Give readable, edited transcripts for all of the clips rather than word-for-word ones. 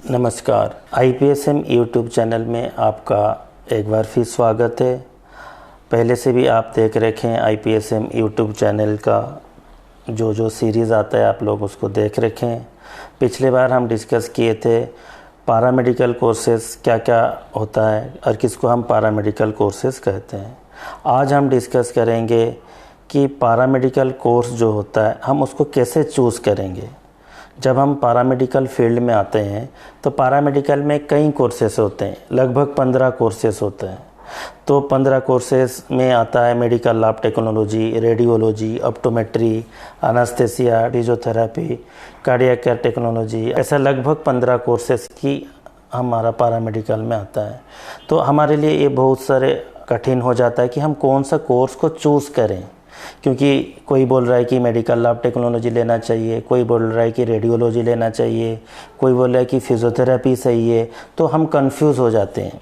नमस्कार, IPSM YouTube channel में आपका एक बार फिर स्वागत है। पहले से भी आप देख रखे हैं IPSM यूट्यूब चैनल का जो सीरीज़ आता है आप लोग उसको देख रखे हैं। पिछले बार हम डिस्कस किए थे पैरामेडिकल कोर्सेज़ क्या क्या होता है और किसको हम पैरामेडिकल कोर्सेज़ कहते हैं। आज हम डिस्कस करेंगे कि पैरामेडिकल कोर्स जो होता है हम उसको कैसे चूज़ करेंगे। जब हम पैरामेडिकल फील्ड में आते हैं तो पैरामेडिकल में कई कोर्सेस होते हैं, लगभग 15 कोर्सेस होते हैं। तो 15 कोर्सेस में आता है medical lab technology, radiology, optometry, anaesthesia, physiotherapy, cardiac care technology, ऐसा लगभग 15 कोर्सेस की हमारा पैरामेडिकल में आता है। तो हमारे लिए ये बहुत सारे कठिन हो जाता है कि हम कौन सा कोर्स को चूज़ करें, क्योंकि कोई बोल रहा है कि मेडिकल लैब टेक्नोलॉजी लेना चाहिए, कोई बोल रहा है कि रेडियोलॉजी लेना चाहिए, कोई बोल रहा है कि फिजियोथेरेपी सही है। तो हम कंफ्यूज हो जाते हैं,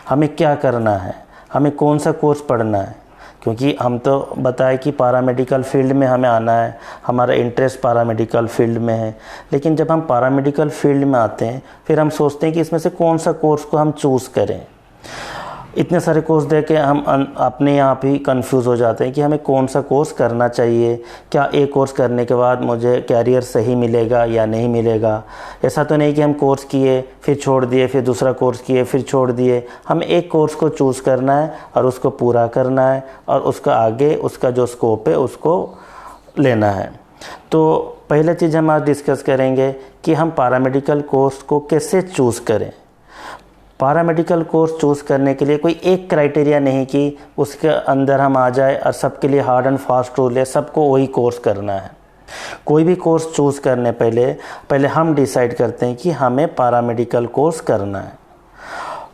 हमें क्या करना है, हमें कौन सा कोर्स पढ़ना है। क्योंकि हम तो बताए कि पैरामेडिकल फील्ड में हमें आना है, हमारा इंटरेस्ट पैरामेडिकल फील्ड में है। लेकिन जब हम पैरामेडिकल फील्ड में आते हैं फिर हम सोचते हैं कि इसमें से कौन सा कोर्स को हम चूज़ करें। इतने सारे कोर्स देख के हम अपने आप ही कंफ्यूज हो जाते हैं कि हमें कौन सा कोर्स करना चाहिए। क्या एक कोर्स करने के बाद मुझे कैरियर सही मिलेगा या नहीं मिलेगा। ऐसा तो नहीं कि हम कोर्स किए फिर छोड़ दिए, फिर दूसरा कोर्स किए फिर छोड़ दिए। हमें एक कोर्स को चूज़ करना है और उसको पूरा करना है और उसका आगे उसका जो स्कोप है उसको लेना है। तो पहले चीज़ हम आज डिस्कस करेंगे कि हम पैरामेडिकल कोर्स को कैसे चूज़ करें। पैरामेडिकल कोर्स चूज़ करने के लिए कोई एक क्राइटेरिया नहीं कि उसके अंदर हम आ जाए और सबके लिए हार्ड एंड फास्ट रूल है, सबको वही कोर्स करना है। कोई भी कोर्स चूज़ करने पहले हम डिसाइड करते हैं कि हमें पैरामेडिकल कोर्स करना है।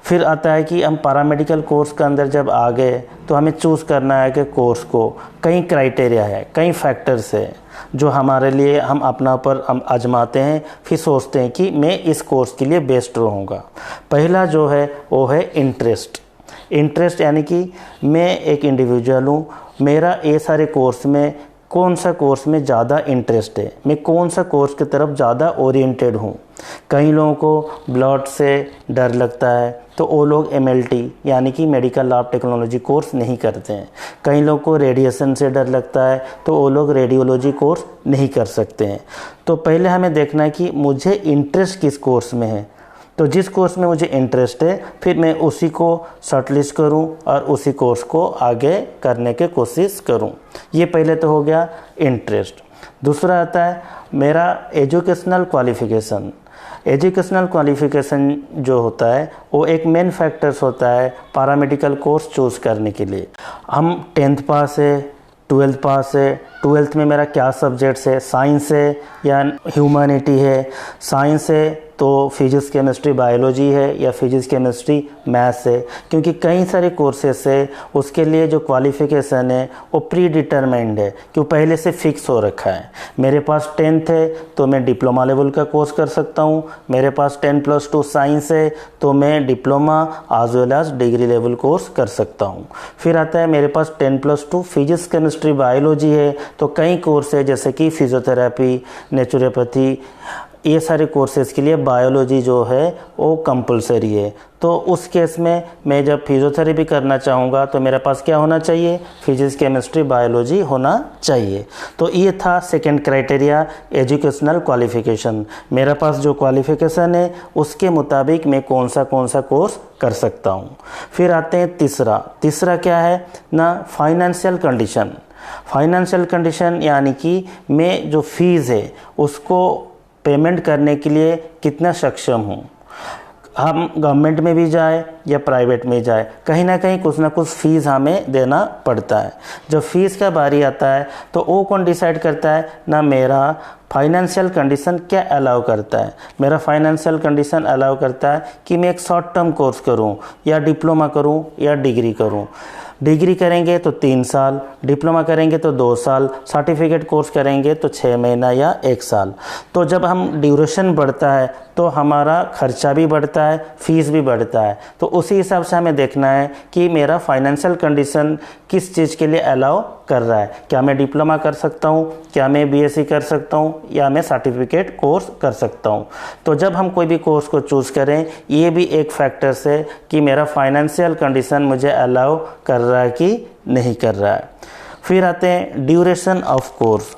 फिर आता है कि हम पैरामेडिकल कोर्स के अंदर जब आ गए तो हमें चूज़ करना है कि कोर्स को कई क्राइटेरिया है, कई फैक्टर्स है जो हमारे लिए हम अपना पर आजमाते हैं। फिर सोचते हैं कि मैं इस कोर्स के लिए बेस्ट रहूँगा। पहला जो है वो है इंटरेस्ट यानी कि मैं एक इंडिविजुअल हूँ, मेरा ये सारे कोर्स में कौन सा कोर्स में ज़्यादा इंटरेस्ट है, मैं कौन सा कोर्स की तरफ ज़्यादा ओरिएंटेड हूँ। कई लोगों को ब्लड से डर लगता है तो वो लोग MLT यानी कि मेडिकल लैब टेक्नोलॉजी कोर्स नहीं करते हैं। कई लोगों को रेडिएशन से डर लगता है तो वो लोग रेडियोलॉजी कोर्स नहीं कर सकते हैं। तो पहले हमें देखना है कि मुझे इंटरेस्ट किस कोर्स में है। तो जिस कोर्स में मुझे इंटरेस्ट है फिर मैं उसी को शॉर्टलिस्ट करूं और उसी कोर्स को आगे करने की कोशिश करूं। ये पहले तो हो गया इंटरेस्ट। दूसरा आता है मेरा एजुकेशनल क्वालिफ़िकेशन। एजुकेशनल क्वालिफ़िकेशन जो होता है वो एक मेन फैक्टर्स होता है पैरामेडिकल कोर्स चूज़ करने के लिए। हम 10th पास है, 12th पास है, 12th में मेरा क्या सब्जेक्ट्स है, साइंस है या ह्यूमैनिटी है। साइंस है तो फिजिक्स केमिस्ट्री बायोलॉजी है या फिजिक्स केमिस्ट्री मैथ्स है। क्योंकि कई सारे कोर्सेस है उसके लिए जो क्वालिफ़िकेशन है वो प्री डिटरमाइंड है, क्यों पहले से फिक्स हो रखा है। मेरे पास 10th है तो मैं डिप्लोमा लेवल का कोर्स कर सकता हूँ। मेरे पास 10+2 साइंस है तो मैं diploma as well as degree level course कर सकता हूँ। फिर आता है मेरे पास 10+2 फिजिक्स केमिस्ट्री बायोलॉजी है तो कई कोर्स है जैसे कि फिजियोथेरेपी, नेचुरोपैथी, ये सारे कोर्सेज़ के लिए बायोलॉजी जो है वो कंपलसरी है। तो उस केस में मैं जब फिजियोथेरेपी करना चाहूँगा तो मेरे पास क्या होना चाहिए, फिजिक्स केमिस्ट्री बायोलॉजी होना चाहिए। तो ये था सेकंड क्राइटेरिया, एजुकेशनल क्वालिफ़िकेशन। मेरे पास जो क्वालिफ़िकेशन है उसके मुताबिक मैं कौन सा कोर्स कर सकता हूँ। फिर आते हैं तीसरा क्या है ना, फाइनेंशियल कंडीशन। फाइनेंशियल कंडीशन यानी कि मैं जो फ़ीस है उसको पेमेंट करने के लिए कितना सक्षम हूँ। हम गवर्नमेंट में भी जाए या प्राइवेट में जाए कहीं ना कहीं कुछ ना कुछ फ़ीस हमें देना पड़ता है। जब फ़ीस का बारी आता है तो वो कौन डिसाइड करता है ना, मेरा फाइनेंशियल कंडीशन क्या अलाउ करता है। मेरा फाइनेंशियल कंडीशन अलाउ करता है कि मैं एक शॉर्ट टर्म कोर्स करूं या डिप्लोमा करूं या डिग्री करूं। डिग्री करेंगे तो 3 साल, डिप्लोमा करेंगे तो 2 साल, सर्टिफिकेट कोर्स करेंगे तो 6 महीना या 1 साल। तो जब हम ड्यूरेशन बढ़ता है तो हमारा खर्चा भी बढ़ता है, फीस भी बढ़ता है। तो उसी हिसाब से हमें देखना है कि मेरा फाइनेंशियल कंडीशन किस चीज़ के लिए अलाउ कर रहा है। क्या मैं डिप्लोमा कर सकता हूँ, क्या मैं बीएससी कर सकता हूँ, या मैं सर्टिफिकेट कोर्स कर सकता हूँ। तो जब हम कोई भी कोर्स को चूज़ करें, ये भी एक फैक्टर्स है कि मेरा फाइनेंशियल कंडीशन मुझे अलाउ कर रहा है कि नहीं कर रहा है। फिर आते हैं ड्यूरेशन ऑफ कोर्स।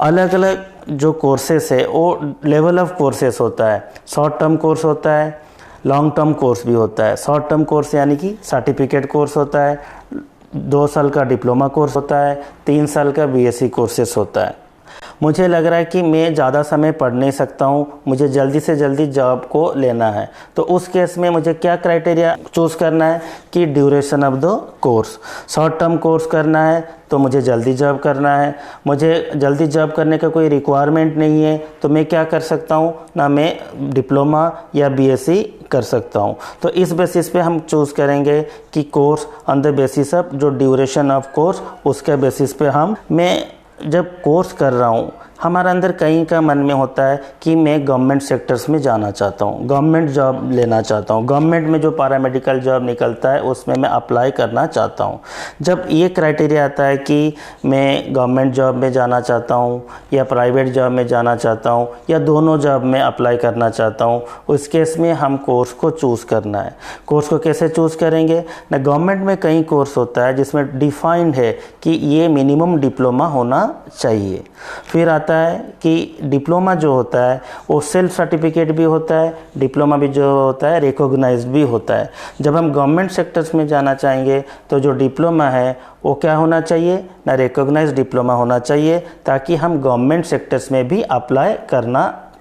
अलग अलग जो कोर्सेस है वो लेवल ऑफ कोर्सेस होता है। शॉर्ट टर्म कोर्स होता है, लॉन्ग टर्म कोर्स भी होता है। शॉर्ट टर्म कोर्स यानी कि सर्टिफिकेट कोर्स होता है, 2 साल का डिप्लोमा कोर्स होता है, 3 साल का बीएससी कोर्सेस होता है। मुझे लग रहा है कि मैं ज़्यादा समय पढ़ नहीं सकता हूँ, मुझे जल्दी से जल्दी जॉब को लेना है, तो उस केस में मुझे क्या क्राइटेरिया चूज़ करना है कि duration of the course. Short term course करना है तो मुझे जल्दी जॉब करना है, मुझे जल्दी जॉब करने का कोई रिक्वायरमेंट नहीं है, तो मैं क्या कर सकता हूँ ना, मैं डिप्लोमा या बीएससी कर सकता हूँ। तो इस बेसिस पे हम चूज़ करेंगे कि course on the basis of जो ड्यूरेशन ऑफ कोर्स, उसके बेसिस पे मैं जब कोर्स कर रहा हूँ, हमारे अंदर कहीं का मन में होता है कि मैं गवर्नमेंट सेक्टर्स में जाना चाहता हूँ, गवर्नमेंट जॉब लेना चाहता हूँ, गवर्नमेंट में जो पैरामेडिकल जॉब निकलता है उसमें मैं अप्लाई करना चाहता हूँ। जब ये क्राइटेरिया आता है कि मैं गवर्नमेंट जॉब में जाना चाहता हूँ या प्राइवेट जॉब में जाना चाहता हूँ या दोनों जॉब में अप्लाई करना चाहता हूँ, उस केस में हम कोर्स को चूज़ करना है। कोर्स को कैसे चूज़ करेंगे ना, गवर्नमेंट में कई कोर्स होता है जिसमें डिफाइंड है कि ये मिनिमम डिप्लोमा होना चाहिए। फिर आता है कि डिप्लोमा जो होता है वो सेल्फ सर्टिफिकेट भी होता है, डिप्लोमा भी जो होता है रिकॉग्नाइज्ड भी होता है। जब हम गवर्नमेंट सेक्टर्स में जाना चाहेंगे तो जो डिप्लोमा है वो क्या होना चाहिए ना, रिकॉग्नाइज्ड डिप्लोमा होना चाहिए, ताकि हम गवर्नमेंट सेक्टर्स में भी अप्लाई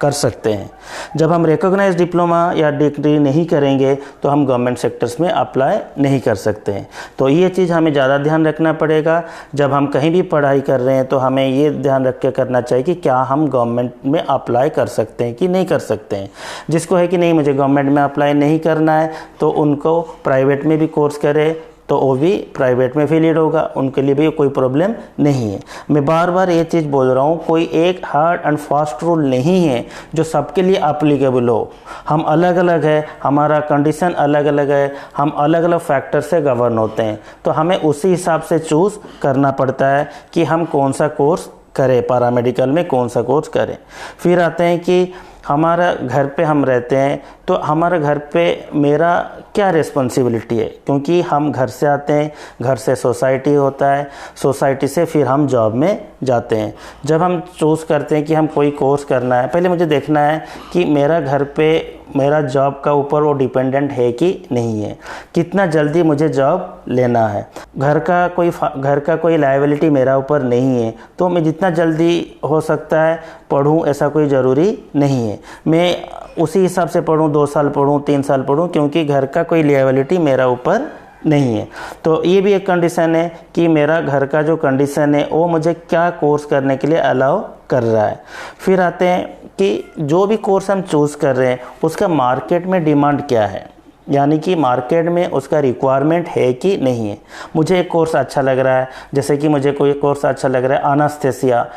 कर सकते हैं। जब हम रिकॉग्नाइज्ड डिप्लोमा या डिग्री नहीं करेंगे तो हम गवर्नमेंट सेक्टर्स में अप्लाई नहीं कर सकते हैं। तो ये चीज़ हमें ज़्यादा ध्यान रखना पड़ेगा। जब हम कहीं भी पढ़ाई कर रहे हैं तो हमें ये ध्यान रख के करना चाहिए कि क्या हम गवर्नमेंट में अप्लाई कर सकते हैं कि नहीं कर सकते हैं। जिसको है कि नहीं मुझे गवर्नमेंट में अप्लाई नहीं करना है, तो उनको प्राइवेट में भी कोर्स करे तो वो भी प्राइवेट में फिलिड होगा, उनके लिए भी कोई प्रॉब्लम नहीं है। मैं बार बार ये चीज़ बोल रहा हूँ, कोई एक हार्ड एंड फास्ट रूल नहीं है जो सबके लिए एप्लीकेबल हो। हम अलग अलग है, हमारा कंडीशन अलग अलग है, हम अलग अलग फैक्टर से गवर्न होते हैं, तो हमें उसी हिसाब से चूज़ करना पड़ता है कि हम कौन सा कोर्स करें, पैरामेडिकल में कौन सा कोर्स करें। फिर आते हैं कि हमारा घर पे हम रहते हैं, तो हमारे घर पे मेरा क्या रिस्पॉन्सिबिलिटी है, क्योंकि हम घर से आते हैं, घर से सोसाइटी होता है, सोसाइटी से फिर हम जॉब में जाते हैं। जब हम चूज़ करते हैं कि हम कोई कोर्स करना है, पहले मुझे देखना है कि मेरा घर पे मेरा जॉब का ऊपर वो डिपेंडेंट है कि नहीं है, कितना जल्दी मुझे जॉब लेना है। घर का कोई लायबिलिटी मेरा ऊपर नहीं है, तो मैं जितना जल्दी हो सकता है पढ़ूं, ऐसा कोई ज़रूरी नहीं है। मैं उसी हिसाब से पढ़ूं, 2 साल पढ़ूं, 3 साल पढ़ूं, क्योंकि घर का कोई लायबिलिटी मेरा ऊपर नहीं है। तो ये भी एक कंडीशन है कि मेरा घर का जो कंडीशन है वो मुझे क्या कोर्स करने के लिए अलाउ कर रहा है। फिर आते हैं कि जो भी कोर्स हम चूज़ कर रहे हैं उसका मार्केट में डिमांड क्या है, यानी कि मार्केट में उसका रिक्वायरमेंट है कि नहीं है। मुझे एक कोर्स अच्छा लग रहा है, जैसे कि मुझे कोई कोर्स अच्छा लग रहा है एनेस्थीसिया,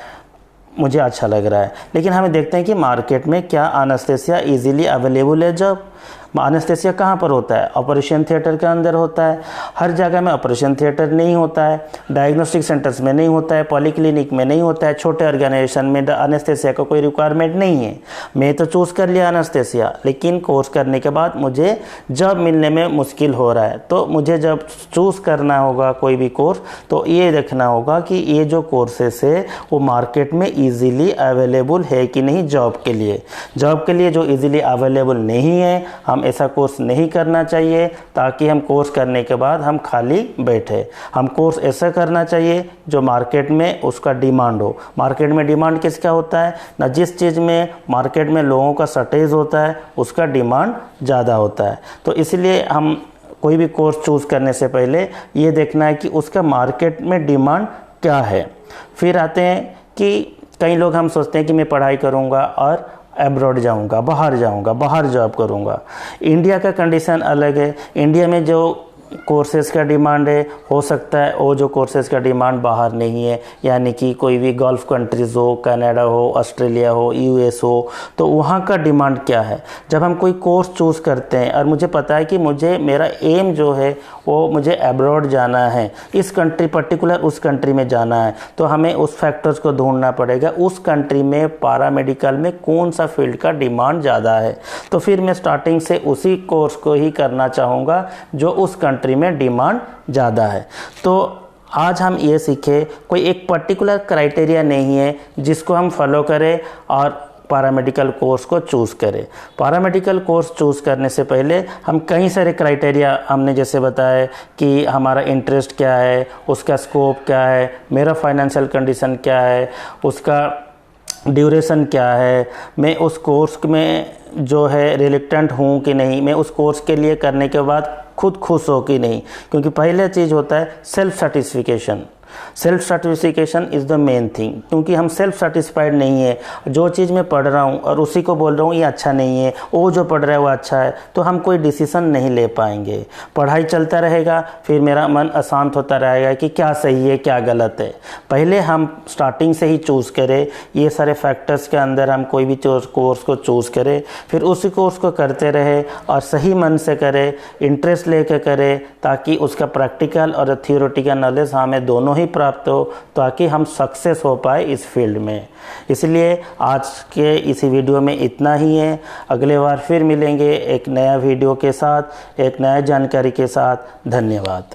मुझे अच्छा लग रहा है, लेकिन हमें देखते हैं कि मार्केट में क्या एनेस्थीसिया इजीली अवेलेबल है। जब एनेस्थीसिया कहाँ पर होता है, ऑपरेशन थिएटर के अंदर होता है। हर जगह में ऑपरेशन थिएटर नहीं होता है, डायग्नोस्टिक सेंटर्स में नहीं होता है, पॉलीक्लिनिक में नहीं होता है, छोटे ऑर्गेनाइजेशन में एनेस्थीसिया का कोई रिक्वायरमेंट नहीं है। मैं तो चूज़ कर लिया एनेस्थीसिया, लेकिन कोर्स करने के बाद मुझे जॉब मिलने में मुश्किल हो रहा है। तो मुझे जब चूज़ करना होगा कोई भी कोर्स, तो ये देखना होगा कि ये जो कोर्सेस है वो मार्केट में ईजीली अवेलेबल है कि नहीं जॉब के लिए। जॉब के लिए जो ईजीली अवेलेबल नहीं है, हम ऐसा कोर्स नहीं करना चाहिए, ताकि हम कोर्स करने के बाद हम खाली बैठे। हम कोर्स ऐसा करना चाहिए जो मार्केट में उसका डिमांड हो। मार्केट में डिमांड किसका होता है ना, जिस चीज़ में मार्केट में लोगों का शॉर्टेज होता है उसका डिमांड ज़्यादा होता है। तो इसलिए हम कोई भी कोर्स चूज़ करने से पहले ये देखना है कि उसका मार्केट में डिमांड क्या है। फिर आते हैं कि कई लोग हम सोचते हैं कि मैं पढ़ाई करूँगा और एब्रॉड जाऊंगा, बाहर जाऊंगा, बाहर जॉब करूंगा। इंडिया का कंडीशन अलग है। इंडिया में जो कोर्सेज़ का डिमांड है, हो सकता है वो जो कोर्सेज़ का डिमांड बाहर नहीं है, यानी कि कोई भी गल्फ़ कंट्रीज़ हो, कनाडा हो, ऑस्ट्रेलिया हो, यूएस हो, तो वहाँ का डिमांड क्या है। जब हम कोई कोर्स चूज़ करते हैं और मुझे पता है कि मेरा एम जो है वो मुझे अब्रॉड जाना है, इस कंट्री पर्टिकुलर उस कंट्री में जाना है, तो हमें उस फैक्टर्स को ढूंढना पड़ेगा उस कंट्री में पैरामेडिकल में कौन सा फील्ड का डिमांड ज़्यादा है। तो फिर मैं स्टार्टिंग से उसी कोर्स को ही करना चाहूँगा जो उस कंट्री में डिमांड ज़्यादा है। तो आज हम ये सीखे, कोई एक पर्टिकुलर क्राइटेरिया नहीं है जिसको हम फॉलो करें और पैरामेडिकल कोर्स को चूज़ करें। पैरामेडिकल कोर्स चूज़ करने से पहले हम कई सारे क्राइटेरिया हमने जैसे बताया कि हमारा इंटरेस्ट क्या है, उसका स्कोप क्या है, मेरा फाइनेंशियल कंडीशन क्या है, उसका ड्यूरेशन क्या है, मैं उस कोर्स में जो है रिलेक्टेंट हूँ कि नहीं, मैं उस कोर्स के लिए करने के बाद खुद खुश हो कि नहीं। क्योंकि पहले चीज़ होता है self satisfaction. Self satisfaction is the main thing. क्योंकि हम सेल्फ सेटिस्फाइड नहीं है, जो चीज़ मैं पढ़ रहा हूँ और उसी को बोल रहा हूँ ये अच्छा नहीं है, वो जो पढ़ रहा है वो अच्छा है, तो हम कोई डिसीज़न नहीं ले पाएंगे। पढ़ाई चलता रहेगा, फिर मेरा मन अशांत होता रहेगा कि क्या सही है क्या गलत है। पहले हम स्टार्टिंग से ही चूज़ करें, ये सारे फैक्टर्स के अंदर हम कोई भी कोर्स को चूज़ करें, फिर उसी कोर्स को करते रहे और सही मन से करें, इंटरेस्ट लेके करें, ताकि उसका प्रैक्टिकल और थियोरेटिकल नॉलेज हमें दोनों ही प्राप्त हो, ताकि हम सक्सेस हो पाए इस फील्ड में। इसलिए आज के इसी वीडियो में इतना ही है। अगले बार फिर मिलेंगे एक नया वीडियो के साथ, एक नया जानकारी के साथ। धन्यवाद।